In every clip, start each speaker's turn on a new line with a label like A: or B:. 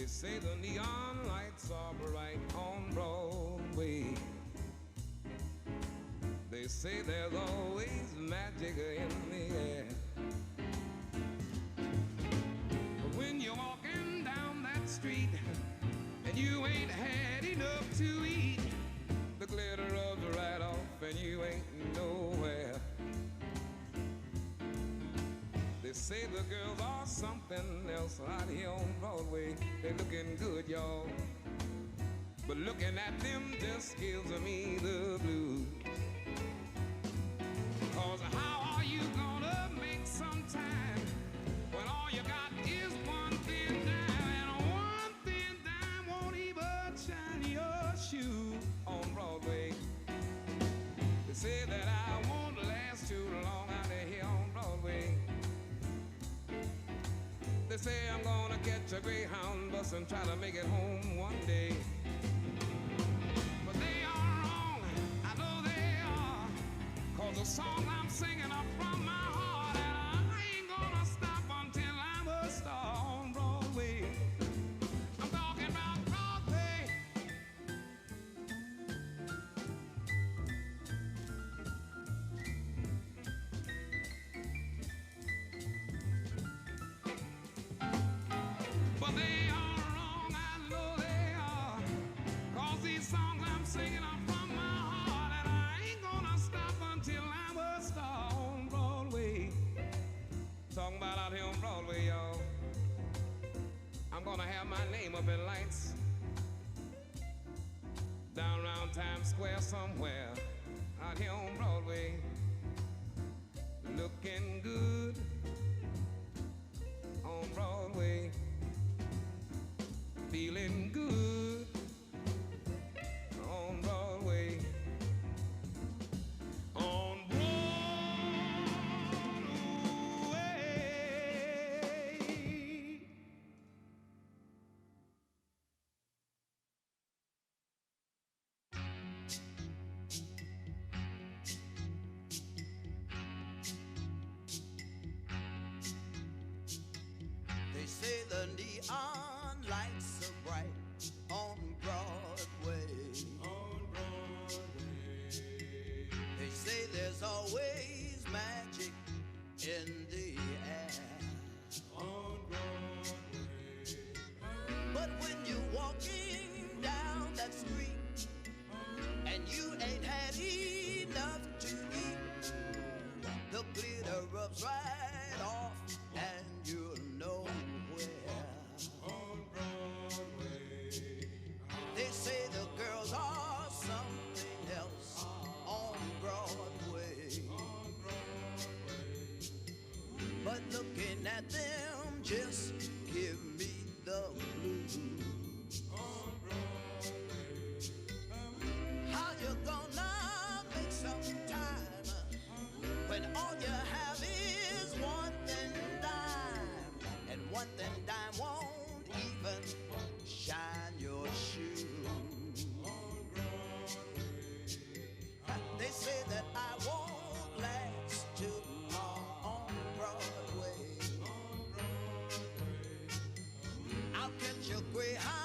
A: They say the neon lights are bright on Broadway. They say there's always magic in the air. But when you're walking down that street and you ain't had enough to eat, the glitter rubs right off and you ain't nowhere. They say the girls are something else out here on Broadway. They're looking good, y'all, but looking at them just gives me the blues. Cause how are you gonna make some time when all you got is one thin dime, and one thin dime won't even shine your shoe on Broadway? They say that I won't last too long out here on Broadway. They say I'm gonna catch a Greyhound bus and try to make it home one day. But they are wrong, I know they are, cause the song I'm singing are from my heart, and I ain't gonna stop until I'm a star on Broadway. I'm talking about Broadway. But they are wrong, I know they are, cause these songs I'm singing are from my heart, and I ain't gonna stop until I'm a star on Broadway. Talking about out here on Broadway, y'all. I'm gonna have my name up in lights down around Times Square somewhere out here on Broadway. Looking good on Broadway. Feeling good on Broadway. On Broadway.
B: They say the neon lights are bright on Broadway.
C: On Broadway.
B: They say there's always magic in the air.
C: On Broadway.
B: But when you're walking down that street and you ain't had enough to eat, the glitter rubs right off and you're nowhere.
C: On Broadway.
B: They say the girls are something else on Broadway.
C: On Broadway.
B: But looking at them just give me the blues.
C: On Broadway.
B: How you gonna make some time when all you have is one thin dime, and one thin dime won't even shine your shoe?
C: On Broadway.
B: They say that I won't last too long on Broadway.
C: On Broadway.
B: I'll catch a Greyhound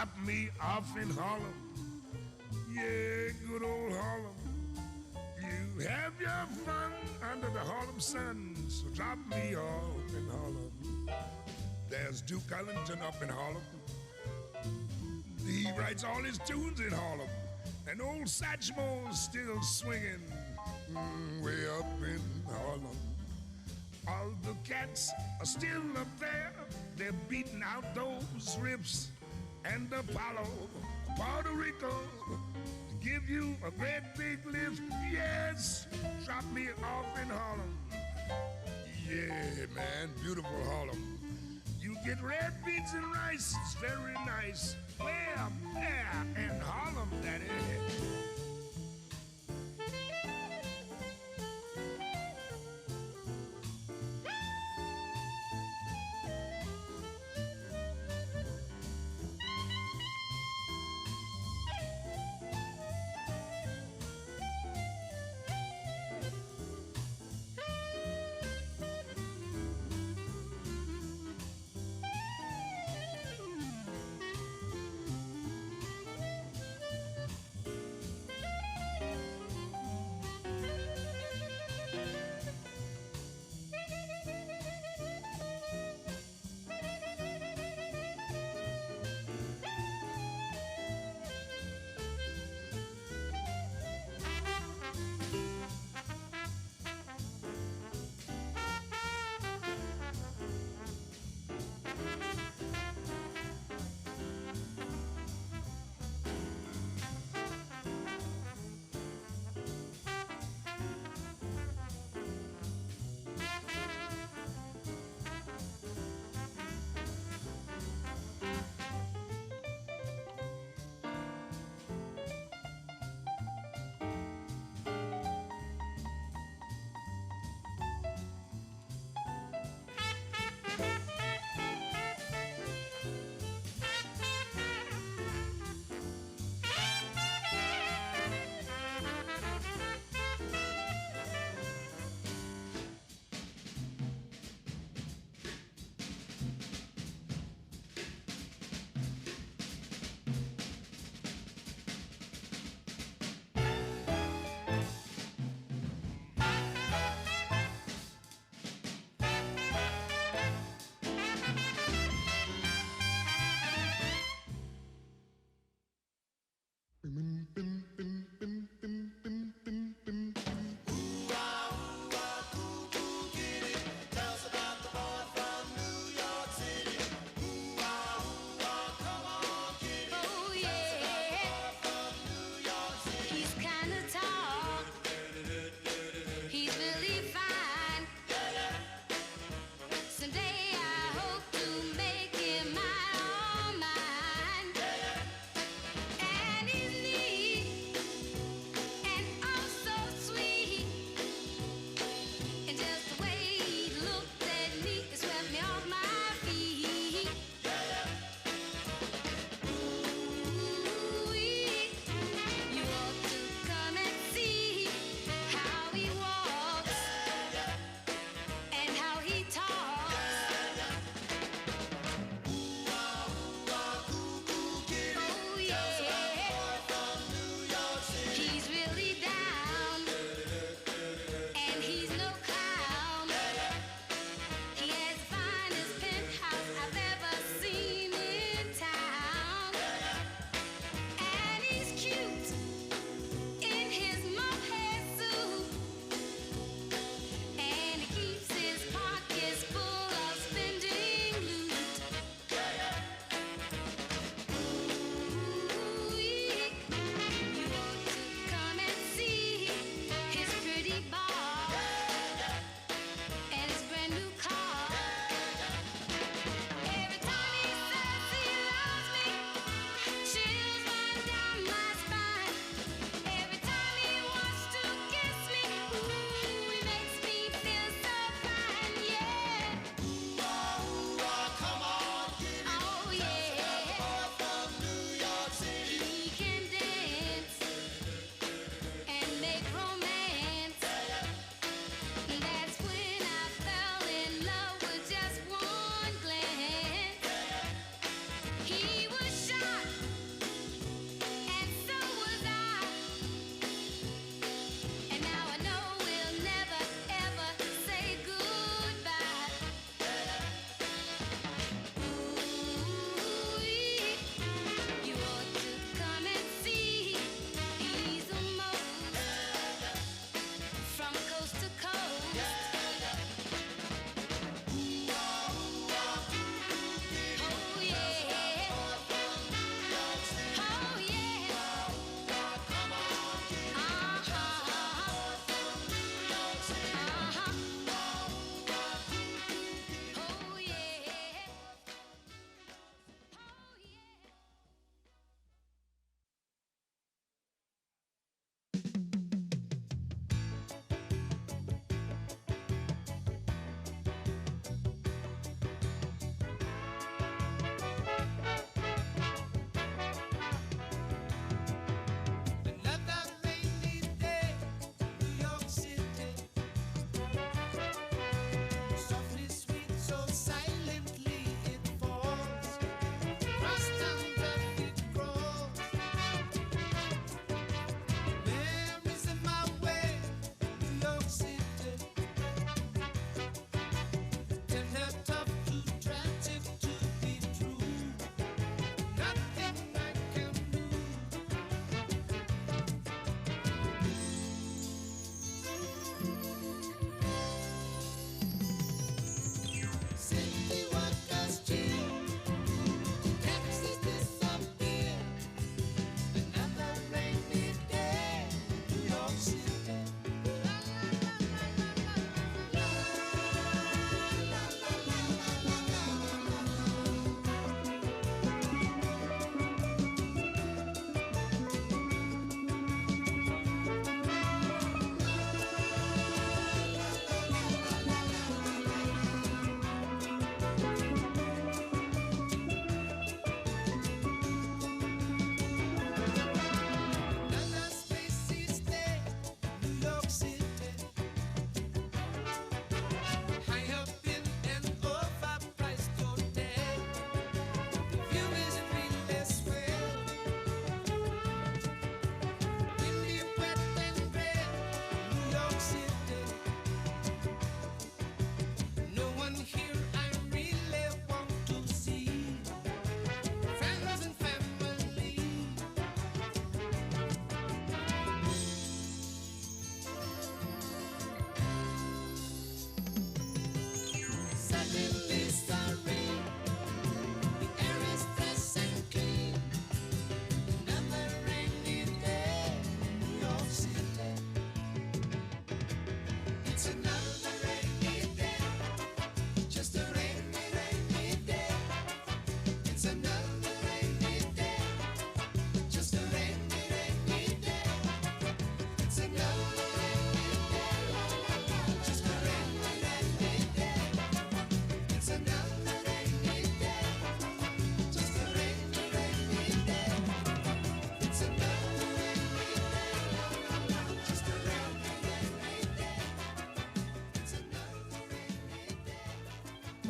D: drop me off in Harlem. Yeah, good old Harlem. You have your fun under the Harlem sun, so drop me off in Harlem. There's Duke Ellington up in Harlem. He writes all his tunes in Harlem. And old Satchmo's still swinging way up in Harlem. All the cats are still up there. They're beating out those riffs. And Apollo, Puerto Rico, give you a great big lift. Yes, drop me off in Harlem. Yeah, man, beautiful Harlem. You get red beans and rice, it's very nice. Where? There in Harlem, that is.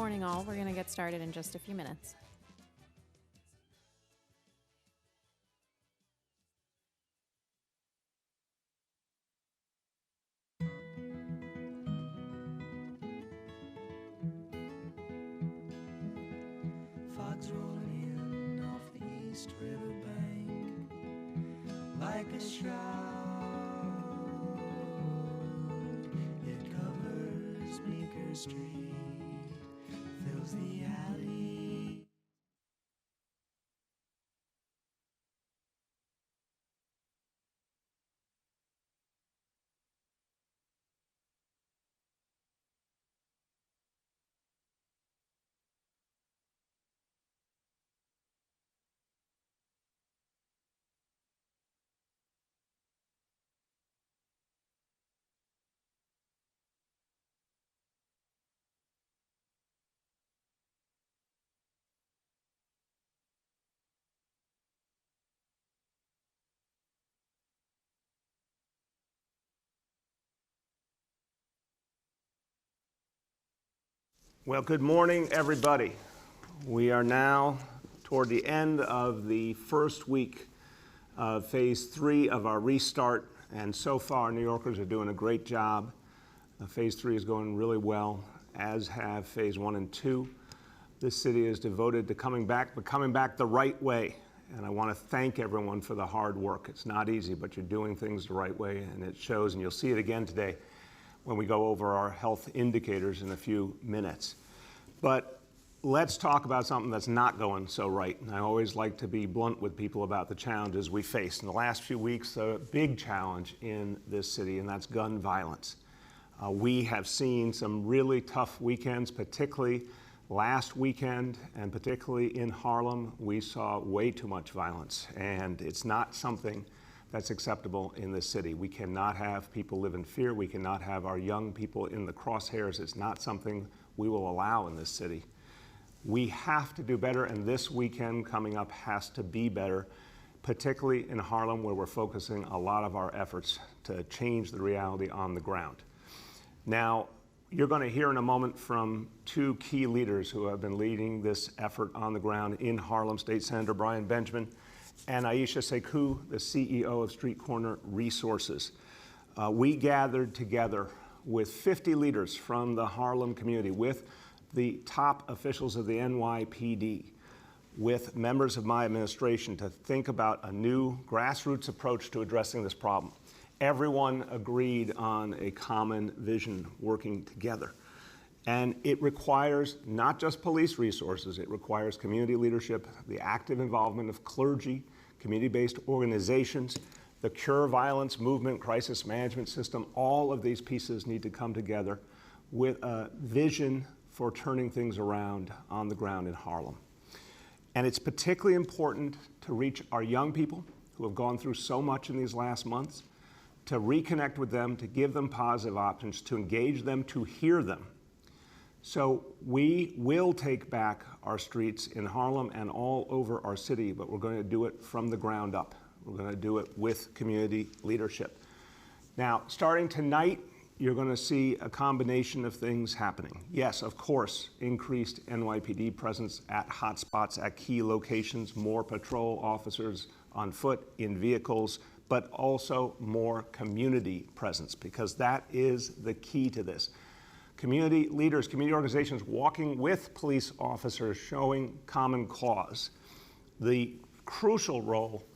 E: Morning all. We're going to get started in just a few minutes.
F: Fog's rolling in off the East River bank like a shroud. It covers Bleecker Street, fills the alley.
G: Well, good morning, everybody. We are now toward the end of the first week of phase 3 of our restart, and so far New Yorkers are doing a great job. Phase 3 is going really well, as have phase 1 and 2. This city is devoted to coming back, but coming back the right way. And I want to thank everyone for the hard work. It's not easy, but you're doing things the right way, and it shows, and you'll see it again today when we go over our health indicators in a few minutes. But let's talk about something that's not going so right. And I always like to be blunt with people about the challenges we face. In the last few weeks, a big challenge in this city, and that's gun violence. We have seen some really tough weekends, particularly last weekend, and particularly in Harlem, we saw way too much violence. And it's not something that's acceptable in this city. We cannot have people live in fear. We cannot have our young people in the crosshairs. It's not something we will allow in this city. We have to do better, and this weekend coming up has to be better, particularly in Harlem, where we're focusing a lot of our efforts to change the reality on the ground. Now, you're going to hear in a moment from two key leaders who have been leading this effort on the ground in Harlem, State Senator Brian Benjamin and Aisha Sekou, the CEO of Street Corner Resources. We gathered together with 50 leaders from the Harlem community, with the top officials of the NYPD, with members of my administration, to think about a new grassroots approach to addressing this problem. Everyone agreed on a common vision, working together. And it requires not just police resources, it requires community leadership, the active involvement of clergy, community-based organizations, the Cure Violence movement, crisis management system. All of these pieces need to come together with a vision for turning things around on the ground in Harlem. And it's particularly important to reach our young people who have gone through so much in these last months, to reconnect with them, to give them positive options, to engage them, to hear them. So we will take back our streets in Harlem and all over our city, but we're going to do it from the ground up. We're going to do it with community leadership. Now, starting tonight, you're going to see a combination of things happening. Yes, of course, increased NYPD presence at hotspots, at key locations, more patrol officers on foot, in vehicles, but also more community presence, because that is the key to this. Community leaders, community organizations walking with police officers, showing common cause. The crucial role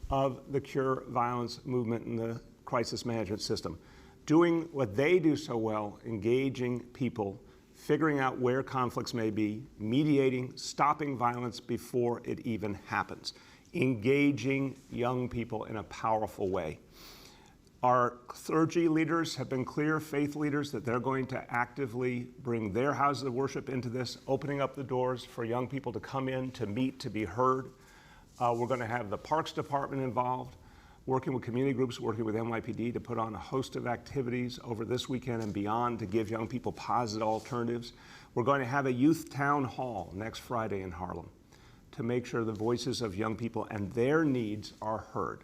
G: of the Cure Violence movement and the crisis management system, doing what they do so well, engaging people, figuring out where conflicts may be, mediating, stopping violence before it even happens, engaging young people in a powerful way. Our clergy leaders have been clear, faith leaders, that they're going to actively bring their houses of worship into this, opening up the doors for young people to come in, to meet, to be heard. We're going to have the Parks Department involved, working with community groups, working with NYPD to put on a host of activities over this weekend and beyond to give young people positive alternatives. We're going to have a youth town hall next Friday in Harlem to make sure the voices of young people and their needs are heard.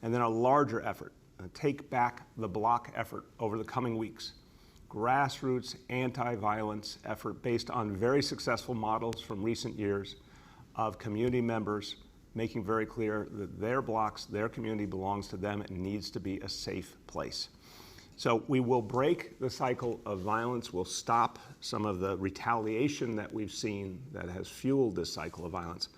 G: And then a larger effort, a Take Back the Block effort over the coming weeks, grassroots anti-violence effort based on very successful models from recent years of community members making very clear that their blocks, their community belongs to them and needs to be a safe place. So we will break the cycle of violence. We'll stop some of the retaliation that we've seen that has fueled this cycle of violence.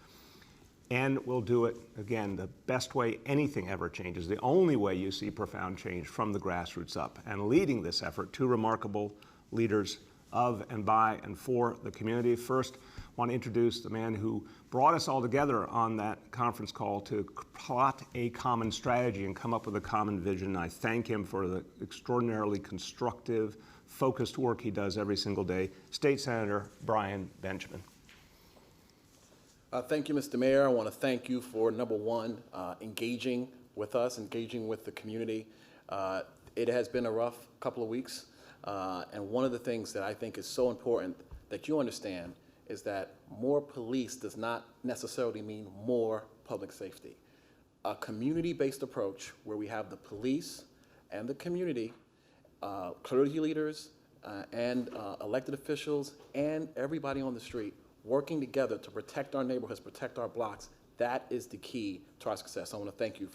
G: And we'll do it, again, the best way anything ever changes, the only way you see profound change from the grassroots up. And leading this effort, two remarkable leaders of and by and for the community. First, I want to introduce the man who brought us all together on that conference call to plot a common strategy and come up with a common vision. I thank him for the extraordinarily constructive, focused work he does every single day. State Senator Brian Benjamin.
H: Thank you, Mr. Mayor. I want to thank you for, number one, engaging with us, engaging with the community. It has been a rough couple of weeks, and one of the things that I think is so important that you understand is that more police does not necessarily mean more public safety. A community-based approach where we have the police and the community, clergy leaders and elected officials and everybody on the street working together to protect our neighborhoods, protect our blocks, that is the key to our success. I want to thank you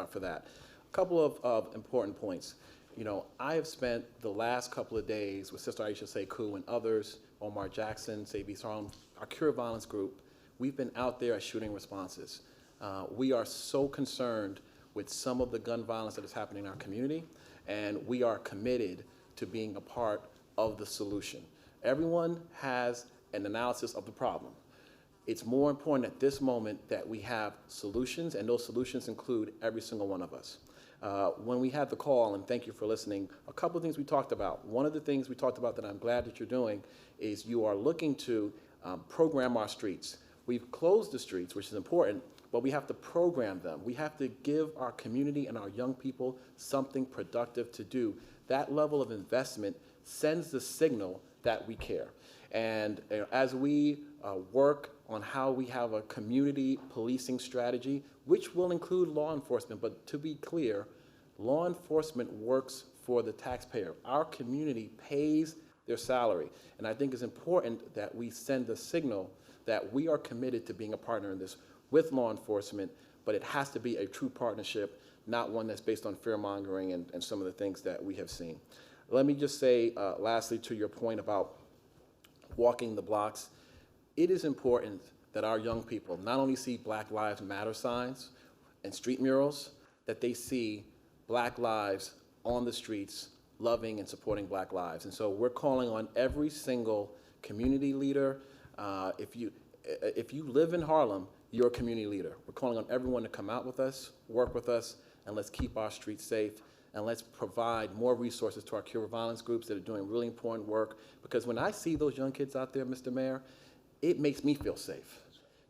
H: for that. A couple of important points. You know, I have spent the last couple of days with Sister Aisha Sekou and others, Omar Jackson, Save East Harlem, our Cure Violence group. We've been out there at shooting responses. We are so concerned with some of the gun violence that is happening in our community, and we are committed to being a part of the solution. Everyone has an analysis of the problem. It's more important at this moment that we have solutions, and those solutions include every single one of us. When we had the call, and thank you for listening, a couple of things we talked about. One of the things we talked about that I'm glad that you're doing is you are looking to program our streets. We've closed the streets, which is important, but we have to program them. We have to give our community and our young people something productive to do. That level of investment sends the signal that we care. And as we work on how we have a community policing strategy, which will include law enforcement, but to be clear, law enforcement works for the taxpayer. Our community pays their salary. And I think it's important that we send the signal that we are committed to being a partner in this with law enforcement, but it has to be a true partnership, not one that's based on fear-mongering and some of the things that we have seen. Let me just say, lastly, to your point about walking the blocks, it is important that our young people not only see Black Lives Matter signs and street murals, that they see Black lives on the streets loving and supporting Black lives. And so we're calling on every single community leader. If you live in Harlem, you're a community leader. We're calling on everyone to come out with us, work with us, and let's keep our streets safe. And let's provide more resources to our Cure Violence groups that are doing really important work. Because when I see those young kids out there, Mr. Mayor, it makes me feel safe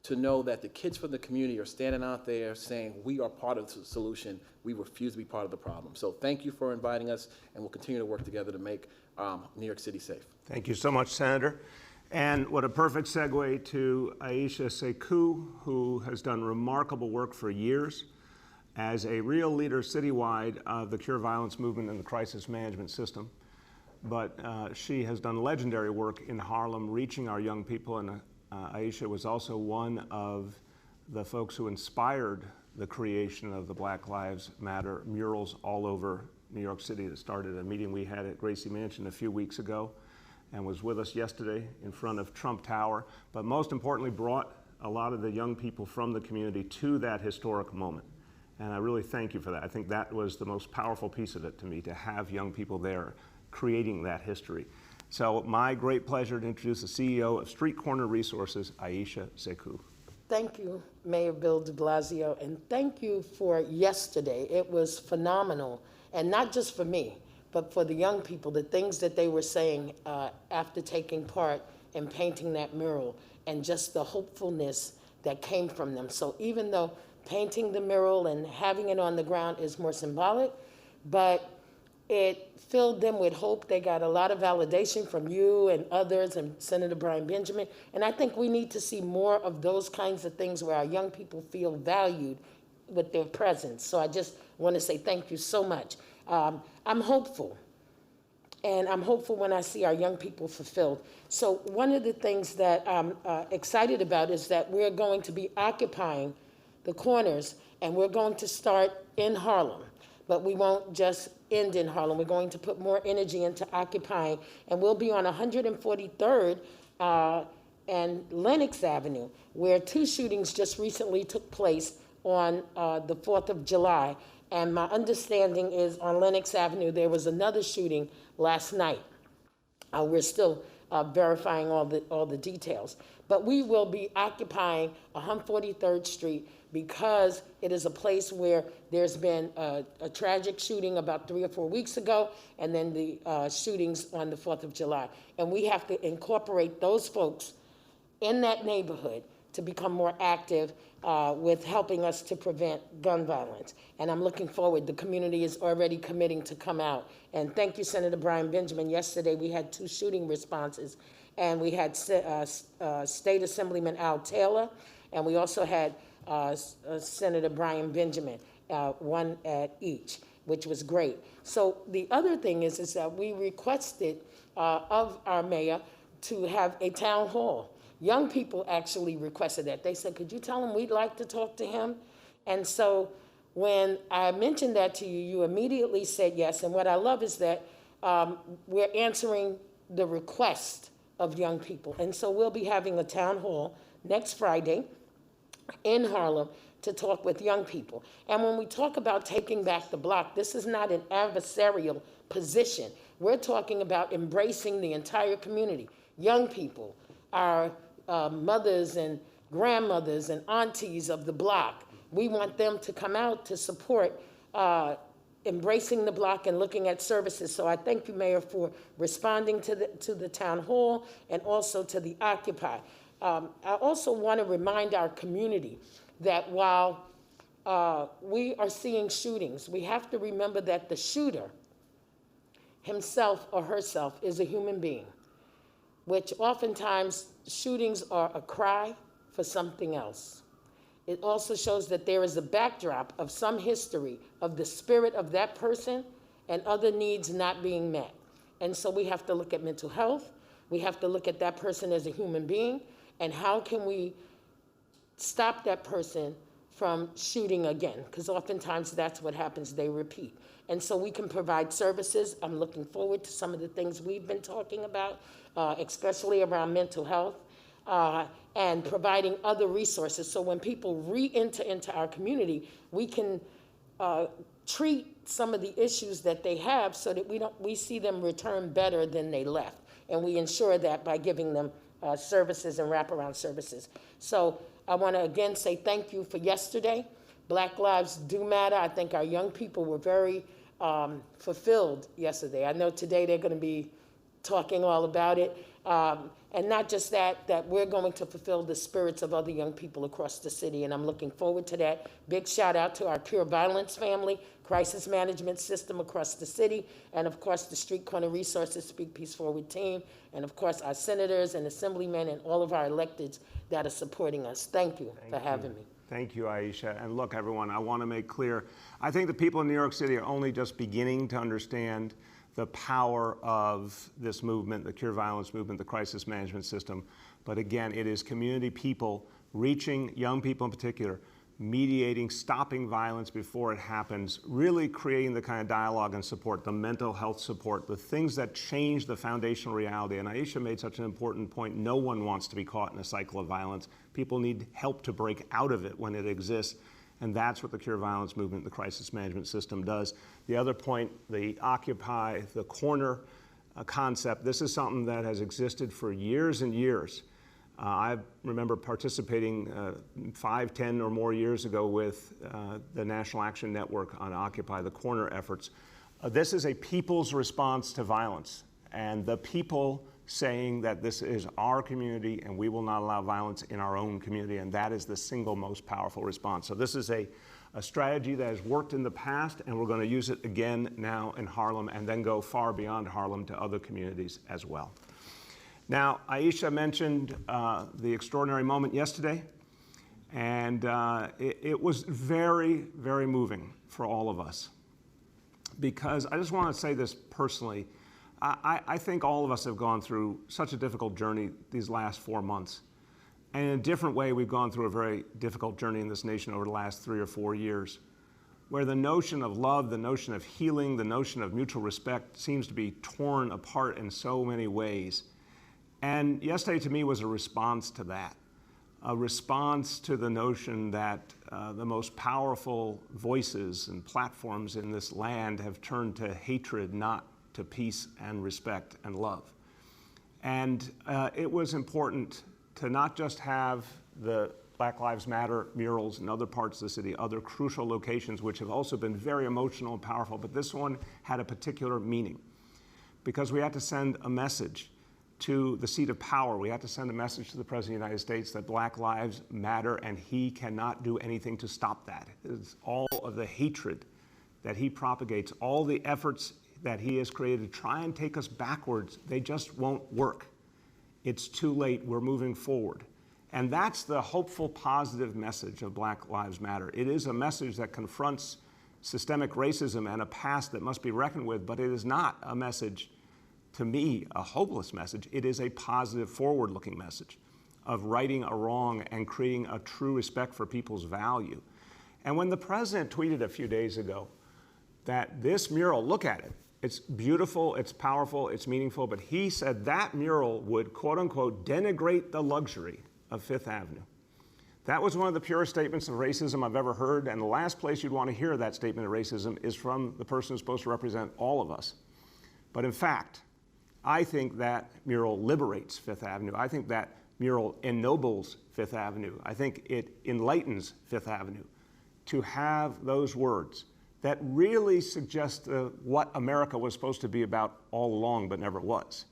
H: to know that the kids from the community are standing out there saying, we are part of the solution. We refuse to be part of the problem. So thank you for inviting us, and we'll continue to work together to make New York City safe.
G: Thank you so much, Senator. And what a perfect segue to Aisha Sekou, who has done remarkable work for years as a real leader citywide of the Cure Violence movement and the crisis management system. But she has done legendary work in Harlem, reaching our young people, and Aisha was also one of the folks who inspired the creation of the Black Lives Matter murals all over New York City that started a meeting we had at Gracie Mansion a few weeks ago and was with us yesterday in front of Trump Tower, but most importantly brought a lot of the young people from the community to that historic moment. And I really thank you for that. I think that was the most powerful piece of it to me, to have young people there creating that history. So my great pleasure to introduce the CEO of Street Corner Resources, Aisha Sekou.
I: Thank you, Mayor Bill de Blasio, and thank you for yesterday. It was phenomenal, and not just for me, but for the young people, the things that they were saying after taking part in painting that mural, and just the hopefulness that came from them. So even though painting the mural and having it on the ground is more symbolic, but it filled them with hope. They got a lot of validation from you and others and Senator Brian Benjamin. And I think we need to see more of those kinds of things where our young people feel valued with their presence. So I just want to say thank you so much. I'm hopeful. And I'm hopeful when I see our young people fulfilled. So one of the things that I'm excited about is that we're going to be occupying the corners, and we're going to start in Harlem. But we won't just end in Harlem. We're going to put more energy into occupying, and we'll be on 143rd and Lenox Avenue, where 2 shootings just recently took place on the 4th of July. And my understanding is on Lenox Avenue, there was another shooting last night. We're still verifying all the details. But we will be occupying 143rd Street because it is a place where there's been a tragic shooting about 3 or 4 weeks ago, and then the shootings on the 4th of July. And we have to incorporate those folks in that neighborhood to become more active with helping us to prevent gun violence. And I'm looking forward. The community is already committing to come out. And thank you, Senator Brian Benjamin. Yesterday we had 2 shooting responses, and we had State Assemblyman Al Taylor, and we also had Senator Brian Benjamin, one at each, which was great. So the other thing is that we requested of our mayor to have a town hall. Young people actually requested that. They said, could you tell him we'd like to talk to him? And so when I mentioned that to you, you immediately said yes. And what I love is that we're answering the request of young people. And so we'll be having a town hall next Friday in Harlem to talk with young people. And when we talk about taking back the block, this is not an adversarial position. We're talking about embracing the entire community, young people, our mothers and grandmothers and aunties of the block. We want them to come out to support embracing the block and looking at services. So I thank you, Mayor, for responding to the town hall and also to the Occupy. I also want to remind our community that while we are seeing shootings, we have to remember that the shooter himself or herself is a human being, which oftentimes shootings are a cry for something else. It also shows that there is a backdrop of some history of the spirit of that person and other needs not being met. And so we have to look at mental health. We have to look at that person as a human being, and how can we stop that person from shooting again? Because oftentimes that's what happens, they repeat. And so we can provide services. I'm looking forward to some of the things we've been talking about, especially around mental health, and providing other resources. So when people re-enter into our community, we can treat some of the issues that they have so that we see them return better than they left. And we ensure that by giving them services and wraparound services. So I want to again say thank you for yesterday. Black lives do matter. I think our young people were very fulfilled yesterday. I know today they're going to be talking all about it. And not just that we're going to fulfill the spirits of other young people across the city, and I'm looking forward to that. Big shout out to our Pure Violence family, crisis management system across the city, and of course the Street Corner Resources Speak Peace Forward team, and of course our senators and assemblymen and all of our electeds that are supporting us. Thank you for having me.
G: Thank you, Aisha. And look, everyone, I want to make clear, I think the people in New York City are only just beginning to understand the power of this movement, the Cure Violence movement, the crisis management system. But again, it is community people reaching young people in particular, mediating, stopping violence before it happens, really creating the kind of dialogue and support, the mental health support, the things that change the foundational reality. And Aisha made such an important point. No one wants to be caught in a cycle of violence. People need help to break out of it when it exists. And that's what the Cure Violence movement, the crisis management system does. The other point, the Occupy, the corner concept, this is something that has existed for years and years. I remember participating 5, 10 or more years ago with the National Action Network on Occupy, the corner efforts. This is a people's response to violence, and the people saying that this is our community and we will not allow violence in our own community, and that is the single most powerful response. So this is a strategy that has worked in the past, and we're going to use it again now in Harlem and then go far beyond Harlem to other communities as well. Now, Aisha mentioned the extraordinary moment yesterday, and it was very, very moving for all of us, because I just want to say this personally. I think all of us have gone through such a difficult journey these last 4 months. And in a different way, we've gone through a very difficult journey in this nation over the last 3 or 4 years, where the notion of love, the notion of healing, the notion of mutual respect seems to be torn apart in so many ways. And yesterday to me was a response to that, a response to the notion that the most powerful voices and platforms in this land have turned to hatred, not to peace and respect and love. And it was important to not just have the Black Lives Matter murals in other parts of the city, other crucial locations, which have also been very emotional and powerful, but this one had a particular meaning because we had to send a message to the seat of power. We had to send a message to the President of the United States that Black lives matter and he cannot do anything to stop that. It's all of the hatred that he propagates, all the efforts that he has created to try and take us backwards, they just won't work. It's too late, we're moving forward. And that's the hopeful, positive message of Black Lives Matter. It is a message that confronts systemic racism and a past that must be reckoned with, but it is not a message, to me, a hopeless message. It is a positive, forward-looking message of righting a wrong and creating a true respect for people's value. And when the president tweeted a few days ago that this mural, look at it, it's beautiful, it's powerful, it's meaningful, but he said that mural would, quote unquote, denigrate the luxury of Fifth Avenue. That was one of the purest statements of racism I've ever heard, and the last place you'd want to hear that statement of racism is from the person who's supposed to represent all of us. But in fact, I think that mural liberates Fifth Avenue. I think that mural ennobles Fifth Avenue. I think it enlightens Fifth Avenue to have those words that really suggest what America was supposed to be about all along but never was,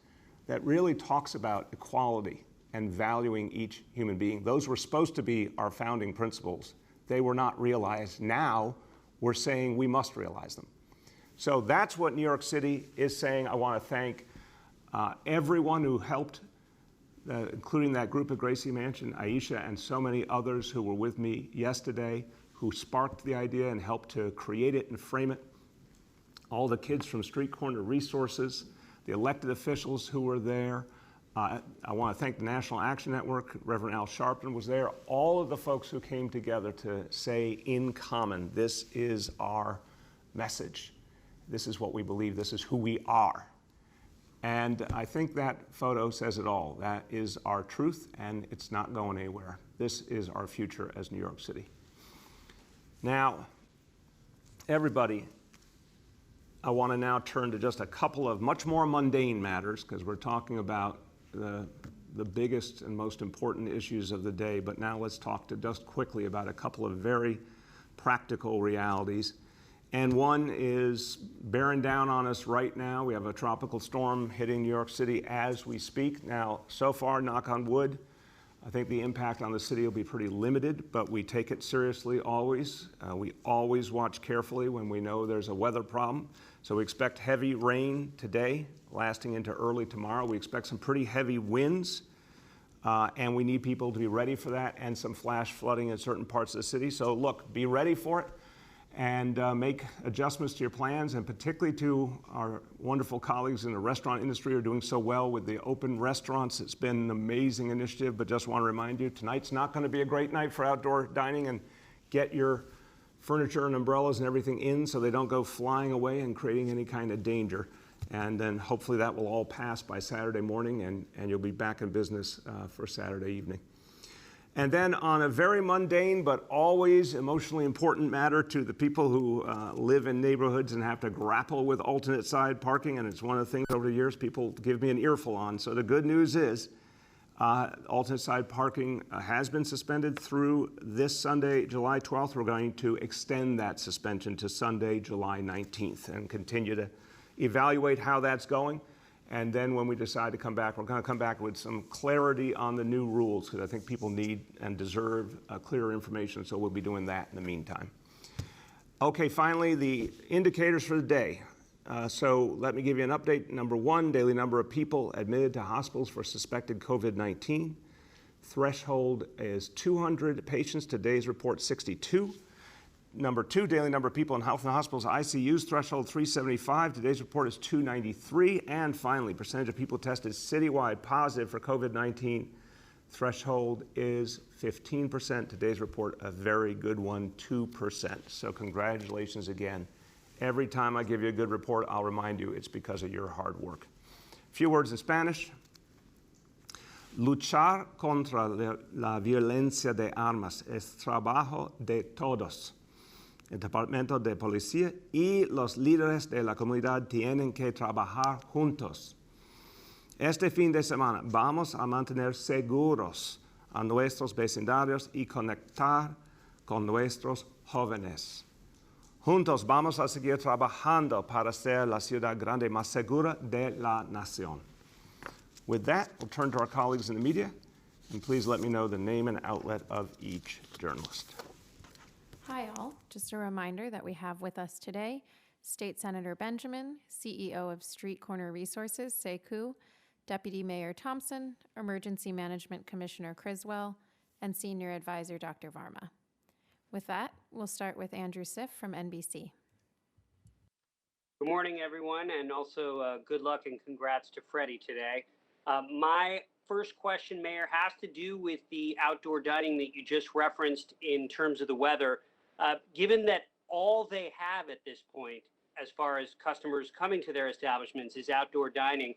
G: that really talks about equality and valuing each human being. Those were supposed to be our founding principles. They were not realized. Now we're saying we must realize them. So that's what New York City is saying. I want to thank everyone who helped, including that group at Gracie Mansion, Aisha, and so many others who were with me yesterday, who sparked the idea and helped to create it and frame it. All the kids from Street Corner Resources, the elected officials who were there. I want to thank the National Action Network. Reverend Al Sharpton was there. All of the folks who came together to say in common, this is our message. This is what we believe. This is who we are. And I think that photo says it all. That is our truth, and it's not going anywhere. This is our future as New York City. Now, everybody, I want to now turn to just a couple of much more mundane matters, because we're talking about the biggest and most important issues of the day. But now let's talk to just quickly about a couple of very practical realities. And one is bearing down on us right now. We have a tropical storm hitting New York City as we speak. Now, so far, knock on wood, I think the impact on the city will be pretty limited, but we take it seriously always. We always watch carefully when we know there's a weather problem. So we expect heavy rain today, lasting into early tomorrow. We expect some pretty heavy winds, and we need people to be ready for that, and some flash flooding in certain parts of the city. So look, be ready for it, and make adjustments to your plans, and particularly to our wonderful colleagues in the restaurant industry who are doing so well with the open restaurants. It's been an amazing initiative, but just want to remind you, tonight's not going to be a great night for outdoor dining, and get your furniture and umbrellas and everything in so they don't go flying away and creating any kind of danger. And then hopefully that will all pass by Saturday morning, and you'll be back in business for Saturday evening. And then on a very mundane but always emotionally important matter to the people who live in neighborhoods and have to grapple with alternate side parking, and it's one of the things over the years people give me an earful on. So the good news is alternate side parking has been suspended through this Sunday, July 12th. We're going to extend that suspension to Sunday, July 19th, and continue to evaluate how that's going. And then when we decide to come back, we're going to come back with some clarity on the new rules, because I think people need and deserve clearer information, so we'll be doing that in the meantime. Okay, finally, the indicators for the day. So let me give you an update. Number one, daily number of people admitted to hospitals for suspected COVID-19. Threshold is 200 patients. Today's report, 62. Number two, daily number of people in health and hospitals, ICUs, threshold 375. Today's report is 293. And finally, percentage of people tested citywide positive for COVID-19, threshold is 15%. Today's report, a very good one, 2%. So congratulations again. Every time I give you a good report, I'll remind you it's because of your hard work. A few words in Spanish. Luchar contra la violencia de armas es trabajo de todos. El Departamento de Policía y los líderes de la comunidad tienen que trabajar juntos. Este fin de semana vamos a mantener seguros a nuestros vecindarios y conectar con nuestros jóvenes. Juntos vamos a seguir trabajando para ser la ciudad grande más segura de la nación. With that, we'll turn to our colleagues in the media, and please let me know the name and outlet of each journalist.
E: Hi, all. Just a reminder that we have with us today State Senator Benjamin, CEO of Street Corner Resources, SECU, Deputy Mayor Thompson, Emergency Management Commissioner Criswell, and Senior Advisor Dr. Varma. With that, we'll start with Andrew Siff from NBC.
J: Good morning, everyone, and also good luck and congrats to Freddie today. My first question, Mayor, has to do with the outdoor dining that you just referenced in terms of the weather. Given that all they have at this point, as far as customers coming to their establishments, is outdoor dining,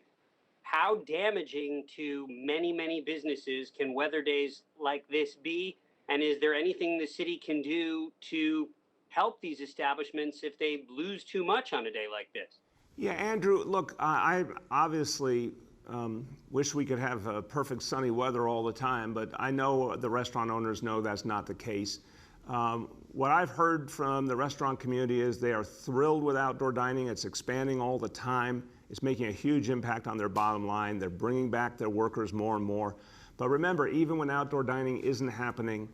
J: how damaging to many, many businesses can weather days like this be? And is there anything the city can do to help these establishments if they lose too much on a day like this?
G: Yeah, Andrew, look, I obviously wish we could have perfect sunny weather all the time, but I know the restaurant owners know that's not the case. What I've heard from the restaurant community is they are thrilled with outdoor dining. It's expanding all the time. It's making a huge impact on their bottom line. They're bringing back their workers more and more. But remember, even when outdoor dining isn't happening,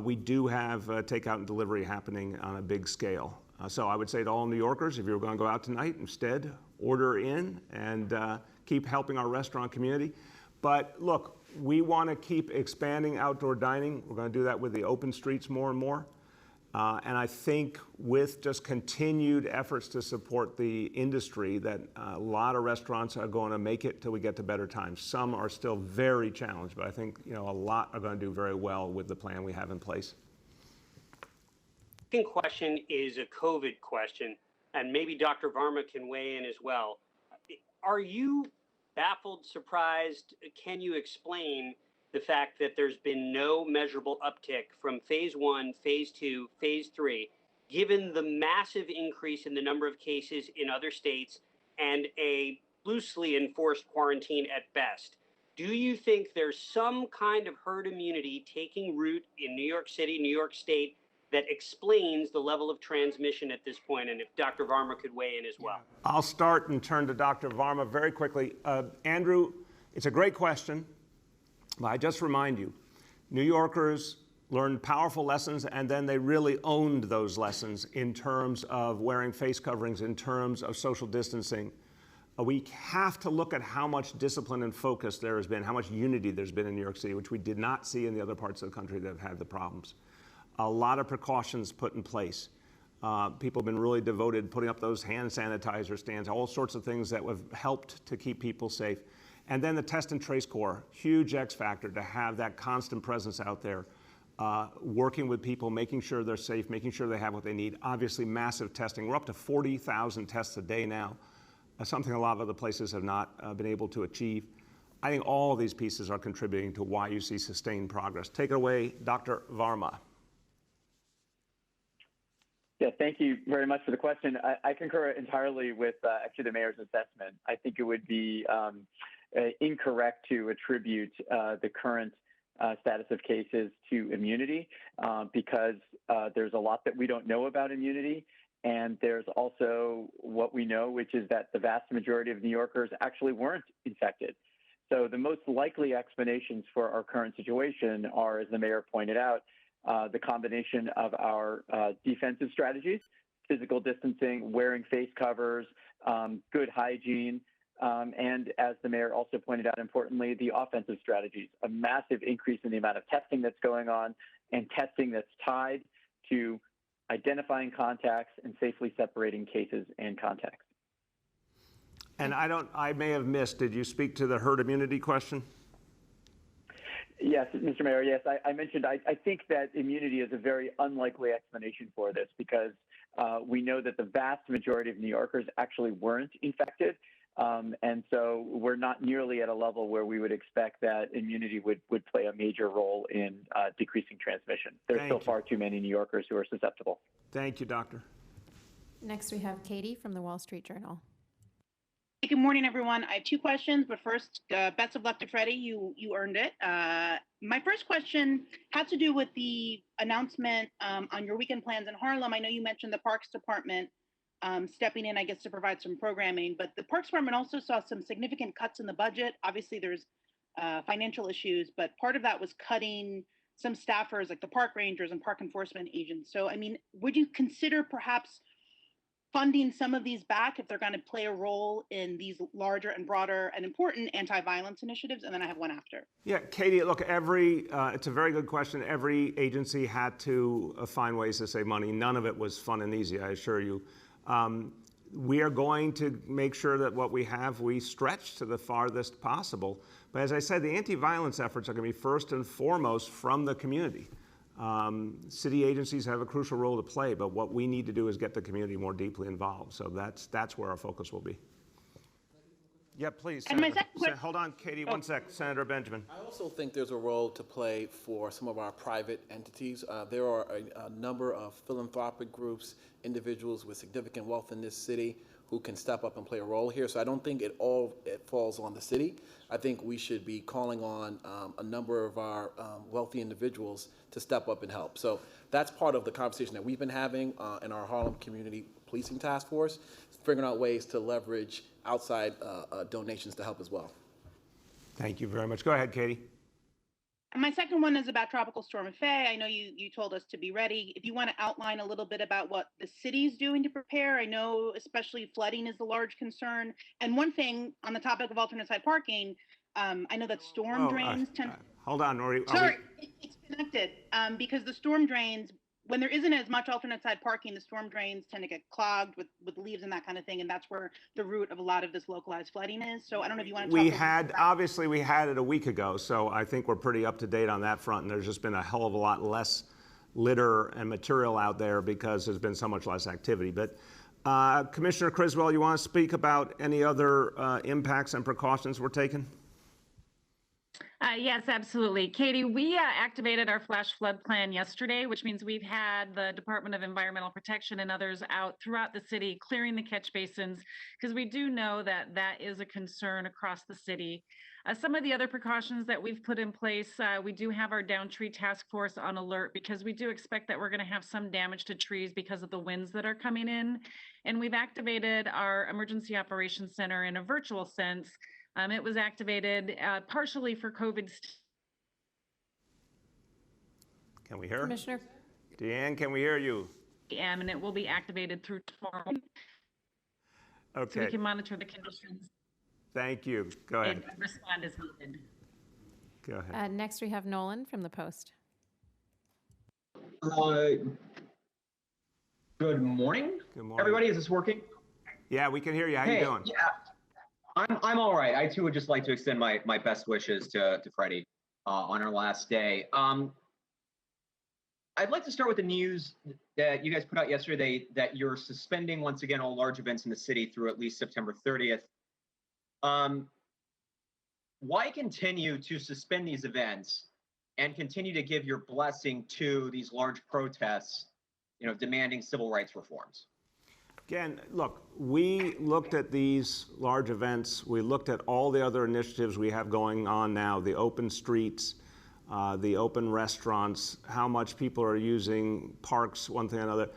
G: we do have takeout and delivery happening on a big scale. So I would say to all New Yorkers, if you're going to go out tonight, instead, order in and keep helping our restaurant community. But look, we want to keep expanding outdoor dining. We're going to do that with the open streets more and more. And I think with just continued efforts to support the industry, that a lot of restaurants are going to make it till we get to better times. Some are still very challenged, but I think a lot are going to do very well with the plan we have in place.
J: Second question is a COVID question, and maybe Dr. Varma can weigh in as well. Are you baffled, surprised? Can you explain the fact that there's been no measurable uptick from phase 1, phase 2, phase 3, given the massive increase in the number of cases in other states and a loosely enforced quarantine at best? Do you think there's some kind of herd immunity taking root in New York City, New York State, that explains the level of transmission at this point? And if Dr. Varma could weigh in as well.
G: I'll start and turn to Dr. Varma very quickly. Andrew, it's a great question. But I just remind you, New Yorkers learned powerful lessons, and then they really owned those lessons in terms of wearing face coverings, in terms of social distancing. We have to look at how much discipline and focus there has been, how much unity there's been in New York City, which we did not see in the other parts of the country that have had the problems. A lot of precautions put in place. People have been really devoted putting up those hand sanitizer stands, all sorts of things that have helped to keep people safe. And then the test and trace core, huge X factor to have that constant presence out there, working with people, making sure they're safe, making sure they have what they need. Obviously, massive testing. We're up to 40,000 tests a day now, something a lot of other places have not been able to achieve. I think all of these pieces are contributing to why you see sustained progress. Take it away, Dr. Varma.
K: Yeah, thank you very much for the question. I concur entirely with actually the mayor's assessment. I think it would be incorrect to attribute the current status of cases to immunity because there's a lot that we don't know about immunity. And there's also what we know, which is that the vast majority of New Yorkers actually weren't infected. So the most likely explanations for our current situation are, as the mayor pointed out, the combination of our defensive strategies, physical distancing, wearing face covers, good hygiene, and as the mayor also pointed out, importantly, the offensive strategies, a massive increase in the amount of testing that's going on and testing that's tied to identifying contacts, and safely separating cases and contacts.
G: And I may have missed, did you speak to the herd immunity question?
K: Yes, Mr. Mayor, yes, I mentioned I think that immunity is a very unlikely explanation for this because we know that the vast majority of New Yorkers actually weren't infected. And so we're not nearly at a level where we would expect that immunity would play a major role in decreasing transmission. There's still far too many New Yorkers who are susceptible.
G: Thank you, Doctor.
E: Next, we have Katie from the Wall Street Journal.
L: Good morning, everyone. I have two questions, but first, best of luck to Freddie. You earned it. My first question had to do with the announcement on your weekend plans in Harlem. I know you mentioned the Parks Department stepping in, I guess, to provide some programming, but the Parks Department also saw some significant cuts in the budget. Obviously, there's financial issues, but part of that was cutting some staffers like the park rangers and park enforcement agents. So, I mean, would you consider perhaps funding some of these back if they're going to play a role in these larger and broader and important anti-violence initiatives? And then I have one after.
G: Yeah, Katie, look, it's a very good question. Every agency had to find ways to save money. None of it was fun and easy, I assure you. We are going to make sure that what we have, we stretch to the farthest possible. But as I said, the anti-violence efforts are going to be first and foremost from the community. City agencies have a crucial role to play, but what we need to do is get the community more deeply involved. So that's where our focus will be. Yeah, please.
L: And my second question,
G: hold on, Katie, one sec. Senator Benjamin.
H: I also think there's a role to play for some of our private entities. There are a number of philanthropic groups, individuals with significant wealth in this city who can step up and play a role here. So I don't think it falls on the city. I think we should be calling on a number of our wealthy individuals to step up and help. So that's part of the conversation that we've been having in our Harlem Community Policing Task Force, figuring out ways to leverage outside donations to help as well.
G: Thank you very much. Go ahead, Katie.
L: And my second one is about Tropical Storm Faye. I know you told us to be ready. If you want to outline a little bit about what the city's doing to prepare, I know especially flooding is a large concern. And one thing on the topic of alternate side parking, I know that storm drains tend.
G: Hold on,
L: Sorry, it's connected because the storm drains, when there isn't as much alternate side parking, the storm drains tend to get clogged with leaves and that kind of thing, and that's where the root of a lot of this localized flooding is. So I don't know if you want to talk
G: obviously we had it a week ago, so I think we're pretty up to date on that front, and there's just been a hell of a lot less litter and material out there because there's been so much less activity. But Commissioner Criswell, you want to speak about any other impacts and precautions we're taking?
M: Yes, absolutely. Katie, we activated our flash flood plan yesterday, which means we've had the Department of Environmental Protection and others out throughout the city clearing the catch basins because we do know that that is a concern across the city. Some of the other precautions that we've put in place, we do have our down tree task force on alert because we do expect that we're going to have some damage to trees because of the winds that are coming in. And we've activated our Emergency Operations Center in a virtual sense. It was activated partially for COVID.
G: Can we hear?
E: Commissioner?
G: Deanne, can we hear you?
M: And it will be activated through tomorrow.
G: Okay.
M: So we can monitor the conditions.
G: Thank you. Go ahead.
M: And respond as needed.
G: Go ahead.
E: Next, we have Nolan from the Post.
N: Good morning.
G: Good morning.
N: Everybody, is this working?
G: Yeah, we can hear you. How you doing?
N: Yeah. I'm all right. I too would just like to extend my best wishes to Freddie on her last day. I'd like to start with the news that you guys put out yesterday that you're suspending once again all large events in the city through at least September 30th. Why continue to suspend these events and continue to give your blessing to these large protests, demanding civil rights reforms?
G: Again, look, we looked at these large events. We looked at all the other initiatives we have going on now, the open streets, the open restaurants, how much people are using parks, one thing or another.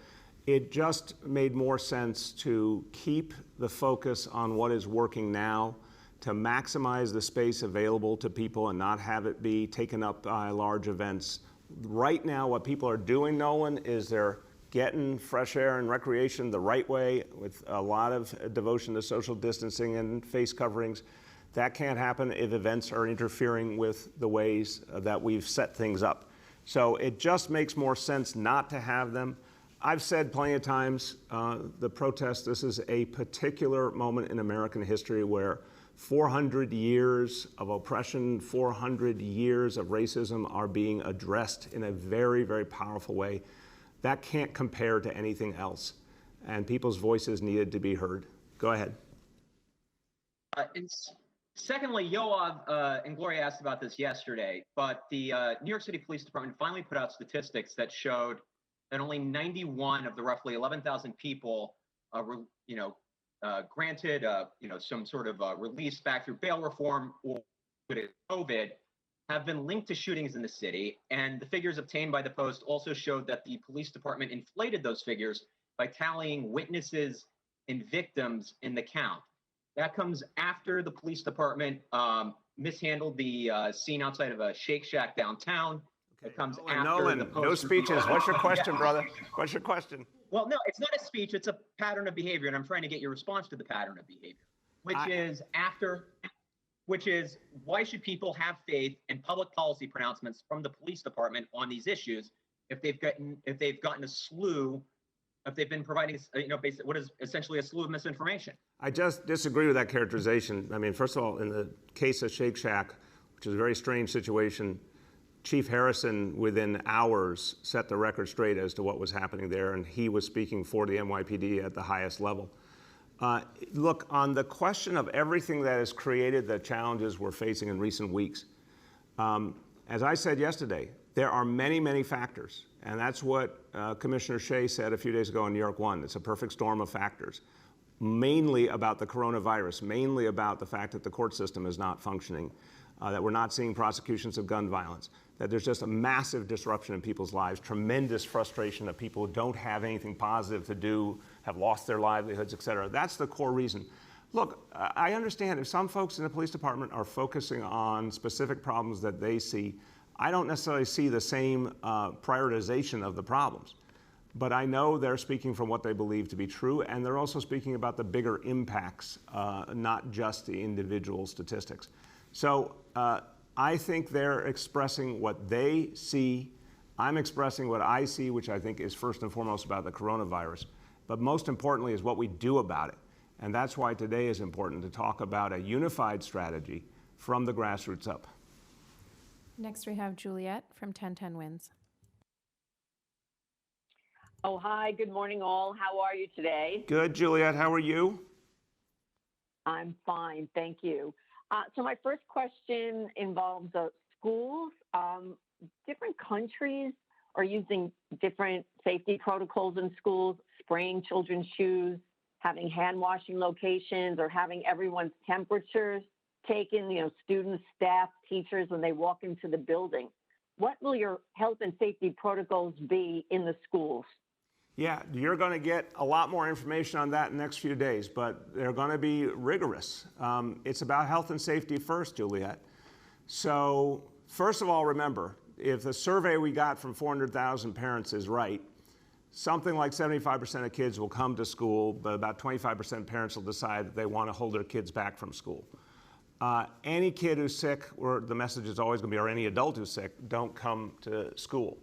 G: It just made more sense to keep the focus on what is working now, to maximize the space available to people and not have it be taken up by large events. Right now, what people are doing, Nolan, is they're getting fresh air and recreation the right way with a lot of devotion to social distancing and face coverings. That can't happen if events are interfering with the ways that we've set things up. So it just makes more sense not to have them. I've said plenty of times, the protest, this is a particular moment in American history where 400 years of oppression, 400 years of racism are being addressed in a very, very powerful way. That can't compare to anything else. And people's voices needed to be heard. Go ahead.
N: Secondly, Yoav and Gloria asked about this yesterday, but the New York City Police Department finally put out statistics that showed that only 91 of the roughly 11,000 people were, granted, some sort of release back through bail reform or COVID, have been linked to shootings in the city. And the figures obtained by the Post also showed that the police department inflated those figures by tallying witnesses and victims in the count. That comes after the police department mishandled the scene outside of a Shake Shack downtown. It comes after
G: Nolan,
N: the Post.
G: no speeches. What's your question, brother? What's your question?
N: Well, no, it's not a speech. It's a pattern of behavior, and I'm trying to get your response to the pattern of behavior, which is why should people have faith in public policy pronouncements from the police department on these issues if they've gotten a slew, if they've been providing, what is essentially a slew of misinformation?
G: I just disagree with that characterization. I mean, first of all, in the case of Shake Shack, which is a very strange situation, Chief Harrison, within hours, set the record straight as to what was happening there, and he was speaking for the NYPD at the highest level. Look, on the question of everything that has created the challenges we're facing in recent weeks, as I said yesterday, there are many, many factors, and that's what Commissioner Shea said a few days ago on New York One. It's a perfect storm of factors, mainly about the coronavirus, mainly about the fact that the court system is not functioning, that we're not seeing prosecutions of gun violence, that there's just a massive disruption in people's lives, tremendous frustration that people who don't have anything positive to do, have lost their livelihoods, et cetera. That's the core reason. Look, I understand if some folks in the police department are focusing on specific problems that they see, I don't necessarily see the same prioritization of the problems. But I know they're speaking from what they believe to be true, and they're also speaking about the bigger impacts, not just the individual statistics. So I think they're expressing what they see. I'm expressing what I see, which I think is first and foremost about the coronavirus. But most importantly is what we do about it. And that's why today is important to talk about a unified strategy from the grassroots up.
E: Next we have Juliet from 1010 Wins.
O: Oh, hi. Good morning, all. How are you today?
G: Good, Juliet. How are you?
O: I'm fine. Thank you. So my first question involves schools. Different countries are using different safety protocols in schools, spraying children's shoes, having hand washing locations, or having everyone's temperatures taken, students, staff, teachers, when they walk into the building. What will your health and safety protocols be in the schools?
G: Yeah, you're going to get a lot more information on that in the next few days, but they're going to be rigorous. It's about health and safety first, Juliet. So first of all, remember, if the survey we got from 400,000 parents is right, something like 75% of kids will come to school, but about 25% of parents will decide that they want to hold their kids back from school. Any kid who's sick, or the message is always going to be, or any adult who's sick, don't come to school.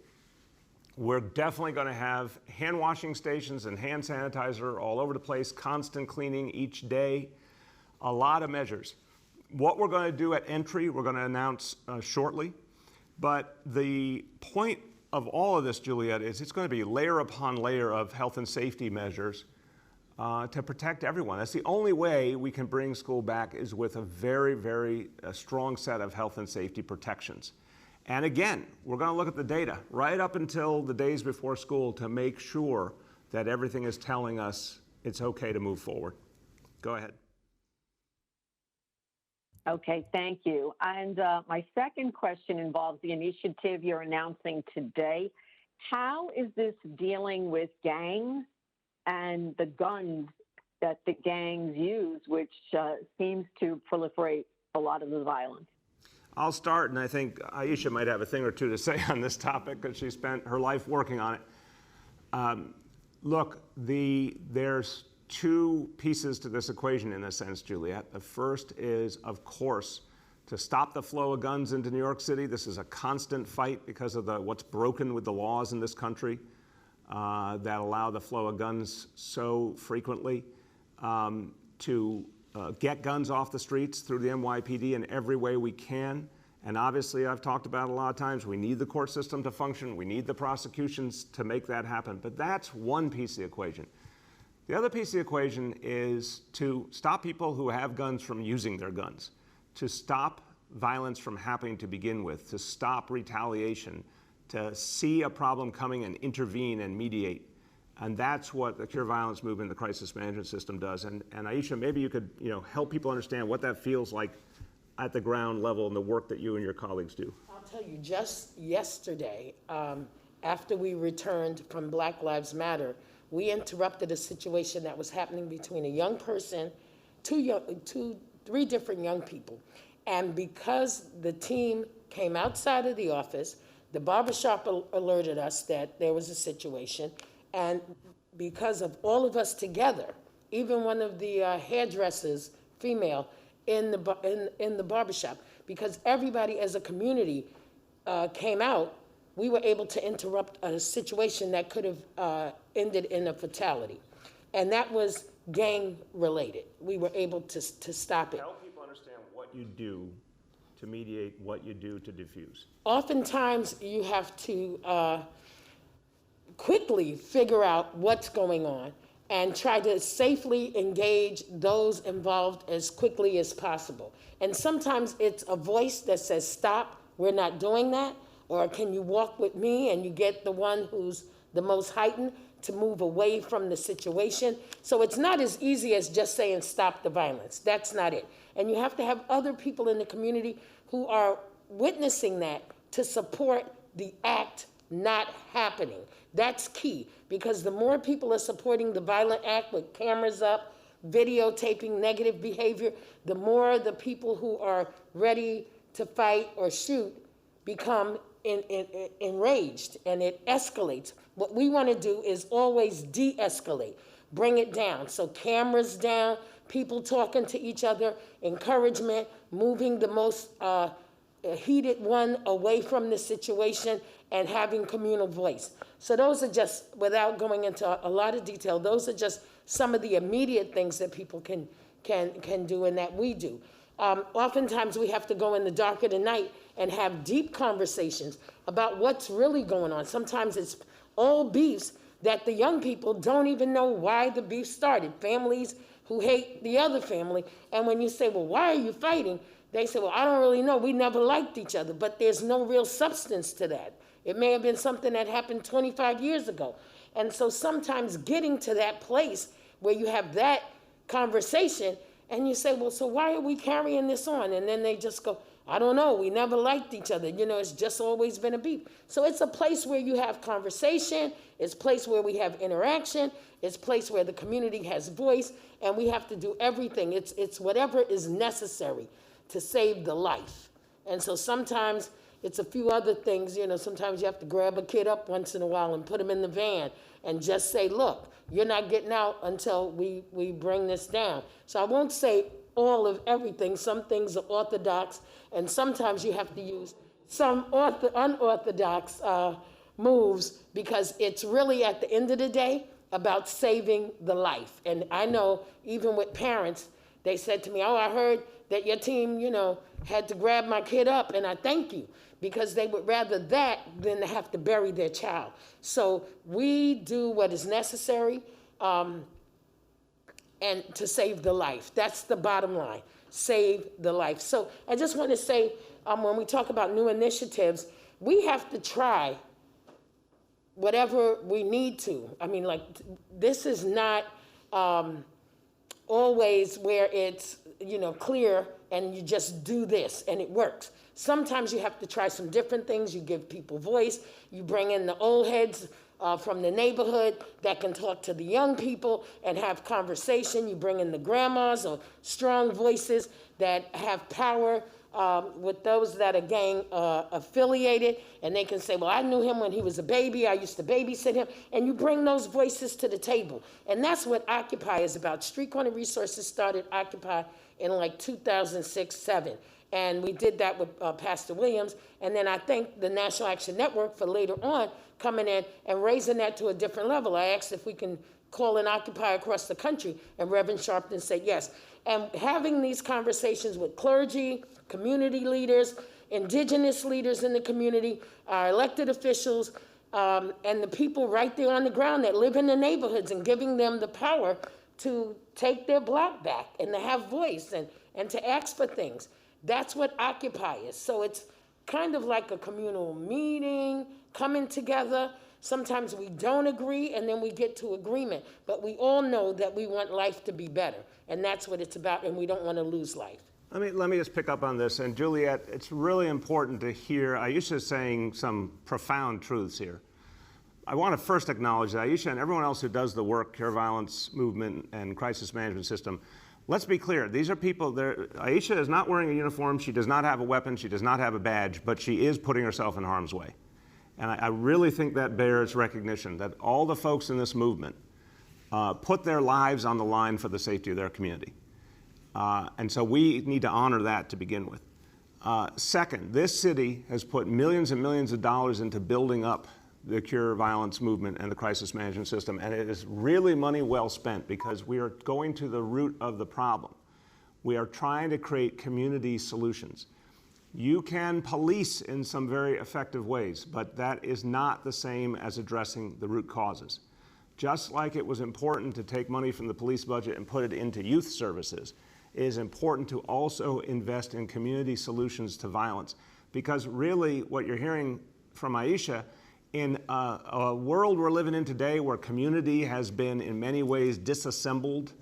G: We're definitely going to have hand washing stations and hand sanitizer all over the place, constant cleaning each day, a lot of measures. What we're going to do at entry, we're going to announce shortly. But the point of all of this, Juliet, is it's going to be layer upon layer of health and safety measures to protect everyone. That's the only way we can bring school back, is with a very, very strong set of health and safety protections. And again, we're going to look at the data right up until the days before school to make sure that everything is telling us it's okay to move forward. Go ahead.
O: Okay, thank you. And my second question involves the initiative you're announcing today. How is this dealing with gangs and the guns that the gangs use, which seems to proliferate a lot of the violence?
G: I'll start, and I think Aisha might have a thing or two to say on this topic because she spent her life working on it. Look, there's two pieces to this equation in a sense, Juliet. The first is, of course, to stop the flow of guns into New York City. This is a constant fight because of what's broken with the laws in this country. that allow the flow of guns so frequently, to get guns off the streets through the NYPD in every way we can. And obviously, I've talked about a lot of times, we need the court system to function, we need the prosecutions to make that happen, but that's one piece of the equation. The other piece of the equation is to stop people who have guns from using their guns, to stop violence from happening to begin with, to stop retaliation, to see a problem coming and intervene and mediate. And that's what the Cure Violence movement, the crisis management system does. And Aisha, maybe you could help people understand what that feels like at the ground level and the work that you and your colleagues do.
I: I'll tell you, just yesterday, after we returned from Black Lives Matter, we interrupted a situation that was happening between a young person, three different young people. And because the team came outside of the office, the barbershop alerted us that there was a situation. And because of all of us together, even one of the hairdressers, female, in the barbershop, because everybody as a community came out, we were able to interrupt a situation that could have ended in a fatality. And that was gang related. We were able to stop it.
G: Help people understand what you do to mediate, what you do to diffuse.
I: Oftentimes you have to quickly figure out what's going on and try to safely engage those involved as quickly as possible. And sometimes it's a voice that says, stop, we're not doing that, or can you walk with me, and you get the one who's the most heightened to move away from the situation. So it's not as easy as just saying stop the violence. That's not it. And you have to have other people in the community who are witnessing that to support the act not happening. That's key, because the more people are supporting the violent act with cameras up, videotaping negative behavior, the more the people who are ready to fight or shoot become enraged, and it escalates. What we want to do is always de-escalate, bring it down. So cameras down, people talking to each other, encouragement, moving the most heated one away from the situation, and having communal voice. So those are just, without going into a lot of detail, those are just some of the immediate things that people can do and that we do. Oftentimes we have to go in the dark of the night and have deep conversations about what's really going on. Sometimes it's old beefs that the young people don't even know why the beef started. Families who hate the other family, and when you say, well, why are you fighting? They say, well, I don't really know. We never liked each other, but there's no real substance to that. It may have been something that happened 25 years ago. And so sometimes getting to that place where you have that conversation and you say, well, so why are we carrying this on? And then they just go, I don't know, we never liked each other. It's just always been a beef. So it's a place where you have conversation, it's a place where we have interaction, it's a place where the community has voice, and we have to do everything. It's whatever is necessary to save the life. And so sometimes it's a few other things, sometimes you have to grab a kid up once in a while and put him in the van and just say, look, you're not getting out until we bring this down. So I won't say all of everything. Some things are orthodox, and sometimes you have to use some unorthodox moves, because it's really, at the end of the day, about saving the life. And I know even with parents, they said to me, oh, I heard that your team, had to grab my kid up, and I thank you, because they would rather that than to have to bury their child. So we do what is necessary and to save the life. That's the bottom line, save the life. So I just want to say, when we talk about new initiatives, we have to try whatever we need to. I mean, this is not always where it's, clear and you just do this and it works. Sometimes you have to try some different things. You give people voice. You bring in the old heads from the neighborhood that can talk to the young people and have conversation. You bring in the grandmas or strong voices that have power with those that are gang affiliated, and they can say, well, I knew him when he was a baby. I used to babysit him. And you bring those voices to the table. And that's what Occupy is about. Street Corner Resources started Occupy in like 2006-07. And we did that with Pastor Williams. And then I thank the National Action Network for later on coming in and raising that to a different level. I asked if we can call an Occupy across the country, and Reverend Sharpton said yes. And having these conversations with clergy, community leaders, indigenous leaders in the community, our elected officials, and the people right there on the ground that live in the neighborhoods, and giving them the power to take their block back and to have voice and to ask for things. That's what Occupy is. So it's kind of like a communal meeting, coming together. Sometimes we don't agree, and then we get to agreement. But we all know that we want life to be better, and that's what it's about, and we don't want to lose life.
G: Let me just pick up on this. And Juliet, it's really important to hear Aisha saying some profound truths here. I want to first acknowledge that Aisha and everyone else who does the work, Cure Violence Movement and Crisis Management System, let's be clear, these are people, Aisha is not wearing a uniform, she does not have a weapon, she does not have a badge, but she is putting herself in harm's way. And I really think that bears recognition, that all the folks in this movement put their lives on the line for the safety of their community. And so we need to honor that to begin with. Second, this city has put millions and millions of dollars into building up the Cure Violence Movement and the Crisis Management System, and it is really money well spent because we are going to the root of the problem. We are trying to create community solutions. You can police in some very effective ways, but that is not the same as addressing the root causes. Just like it was important to take money from the police budget and put it into youth services, it is important to also invest in community solutions to violence. Because really what you're hearing from Aisha, in a world we're living in today where community has been in many ways disassembled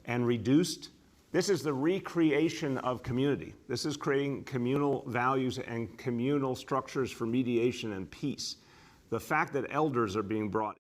G: and reduced, this is the recreation of community. This is creating communal values and communal structures for mediation and peace. The fact that elders are being brought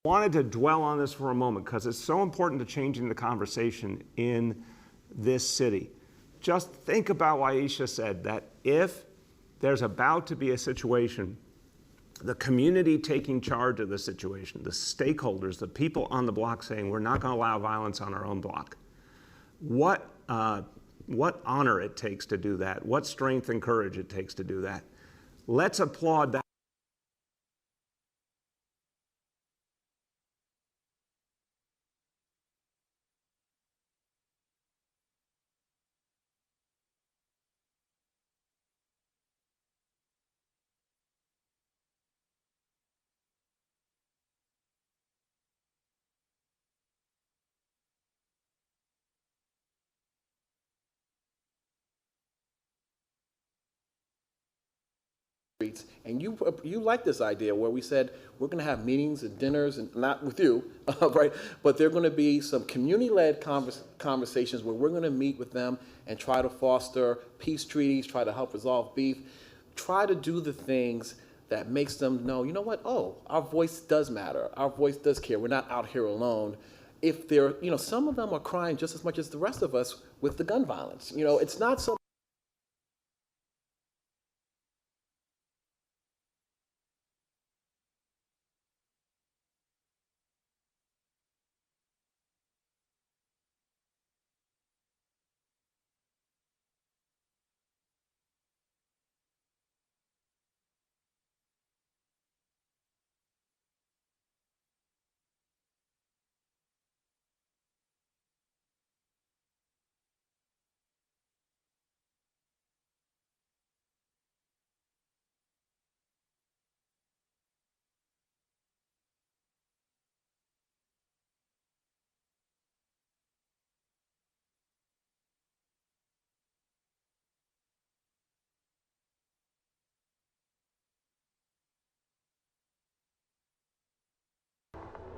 G: wanted to dwell on this for a moment because it's so important to changing the conversation in this city. Just think about what Aisha said, that if there's about to be a situation, the community taking charge of the situation, the stakeholders, the people on the block saying we're not going to allow violence on our own block, what honor it takes to do that, what strength and courage it takes to do that. Let's applaud that.
H: And you like this idea where we said we're going to have meetings and dinners, and not with you, right? But there are going to be some community-led conversations where we're going to meet with them and try to foster peace treaties, try to help resolve beef, try to do the things that makes them know, you know what? Oh, our voice does matter. Our voice does care. We're not out here alone. If they're, some of them are crying just as much as the rest of us with the gun violence. It's not so.